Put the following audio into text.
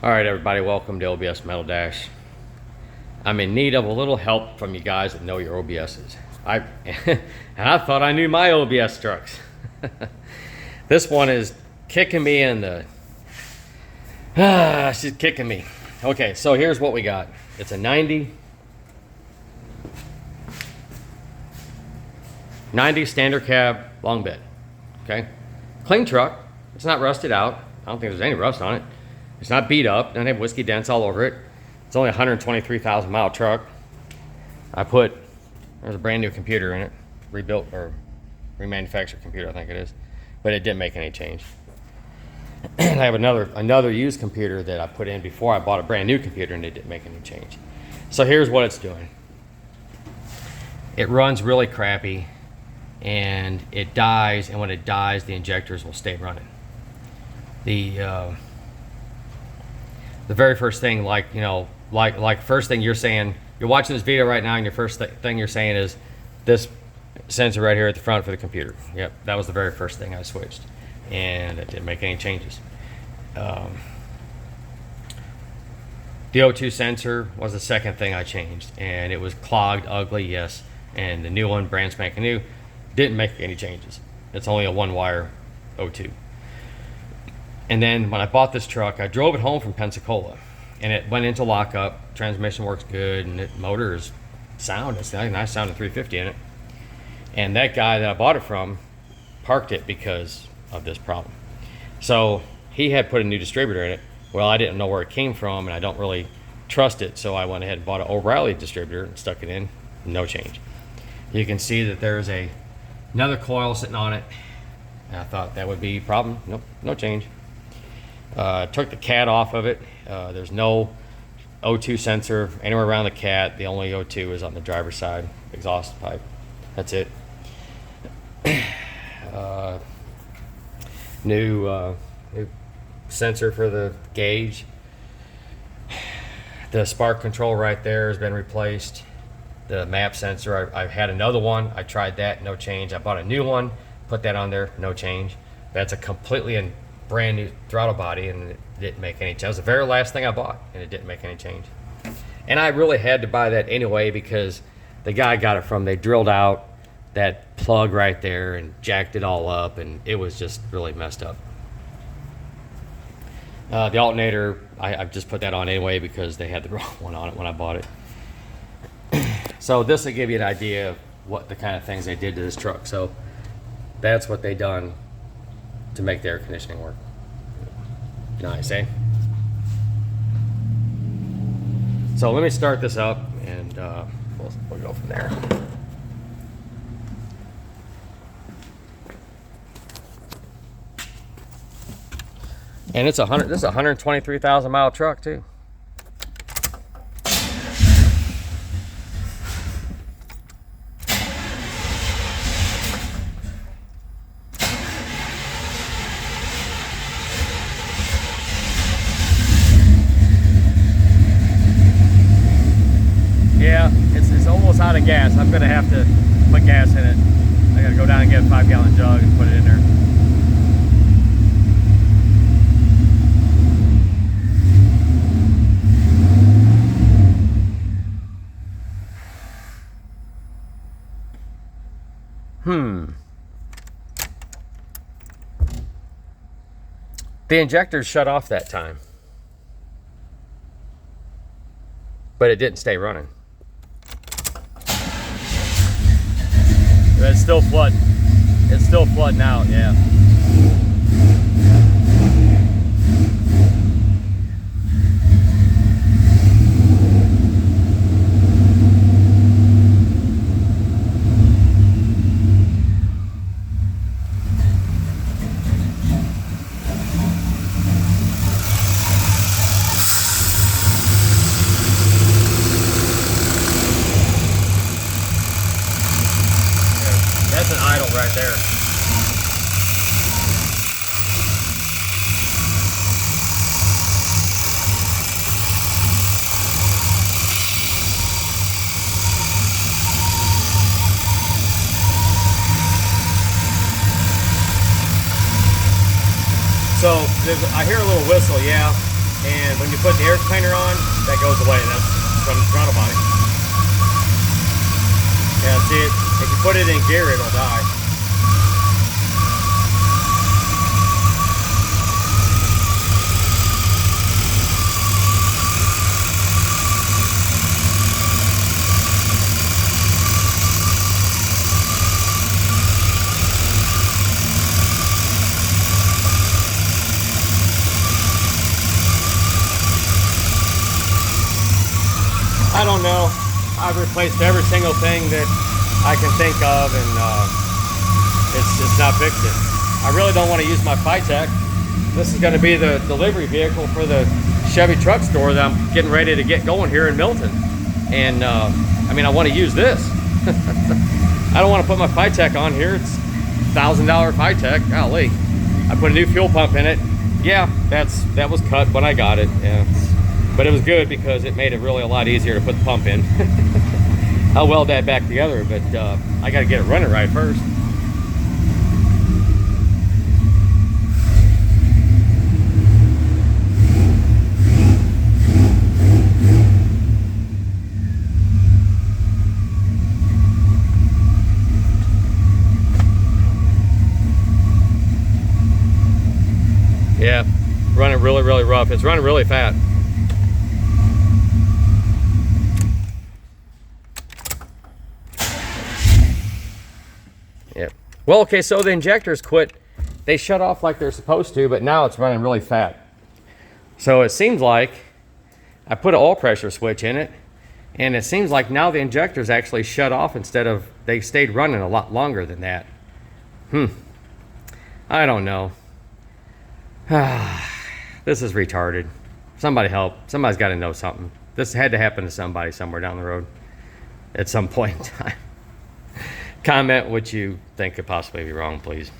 All right, everybody, welcome to OBS Metal Dash. I'm in need of a little help from you guys that know your OBSs. And I thought I knew my OBS trucks. This one is kicking me in the... she's kicking me. Okay, so here's what we got. It's a 90 standard cab long bed. Okay, clean truck. It's not rusted out. I don't think there's any rust on it. It's not beat up, doesn't have whiskey dents all over it. It's only a 123,000 mile truck. There's a brand new computer in it, rebuilt or remanufactured computer, I think it is, but it didn't make any change. And I have another used computer that I put in before I bought a brand new computer, and it didn't make any change. So here's what it's doing. It runs really crappy, and it dies, and when it dies, the injectors will stay running. The very first thing, like first thing you're saying, you're watching this video right now, and your first thing you're saying is this sensor right here at the front for the computer. Yep, that was the very first thing I switched, and it didn't make any changes. The O2 sensor was the second thing I changed, and it was clogged, ugly, yes, and the new one, brand spanking new, didn't make any changes. It's only a one-wire O2. And then when I bought this truck, I drove it home from Pensacola, and it went into lockup. Transmission works good, and the motor is sound. It's got a nice sounding 350 in it. And that guy that I bought it from parked it because of this problem. So he had put a new distributor in it. Well, I didn't know where it came from, and I don't really trust it, so I went ahead and bought an O'Reilly distributor and stuck it in. No change. You can see that there's another coil sitting on it, and I thought that would be a problem. Nope, no change. Took the cat off of it. There's no O2 sensor anywhere around the cat. The only O2 is on the driver's side exhaust pipe. That's it. New sensor for the gauge. The spark control right there has been replaced. The map sensor, I've had another one. I tried that, no change. I bought a new one, put that on there, no change. That's a completely brand new throttle body, and it didn't make any change. That was the very last thing I bought, and it didn't make any change. And I really had to buy that anyway because the guy I got it from, they drilled out that plug right there and jacked it all up, and it was just really messed up. The alternator, I just put that on anyway because they had the wrong one on it when I bought it. So this will give you an idea of what the kind of things they did to this truck. So that's what they done to make the air conditioning work. Nice, eh? So let me start this up, and we'll go from there. And this is a 123,000 mile truck too. Yeah, it's almost out of gas. I'm gonna have to put gas in it. I gotta go down and get a 5-gallon jug and put it in there. The injectors shut off that time, but it didn't stay running. It's still flooding. It's still flooding out, yeah. That's an idle right there. So I hear a little whistle, yeah. and when you put the air cleaner on, that goes away. That's from the throttle body. Yeah, see it, if you put it in gear, it'll die. I don't know. I've replaced every single thing that I can think of, and it's not fixing. I really don't want to use my Phytech. This is going to be the delivery vehicle for the Chevy truck store that I'm getting ready to get going here in Milton. And I mean, I want to use this. I don't want to put my Phytech on here. It's $1,000 Phytech. Golly. I put a new fuel pump in it. Yeah, that was cut when I got it. Yeah. But it was good because it made it really a lot easier to put the pump in. I'll weld that back together, but I got to get it running right first. Yeah, running really, really rough. It's running really fat. Yep. Well, okay, so the injectors quit. They shut off like they're supposed to, but now it's running really fat. So it seems like I put an oil pressure switch in it, and it seems like now the injectors actually shut off instead of, they stayed running a lot longer than that. I don't know. This is retarded. Somebody help. Somebody's got to know something. This had to happen to somebody somewhere down the road at some point in time. Comment what you think could possibly be wrong, please.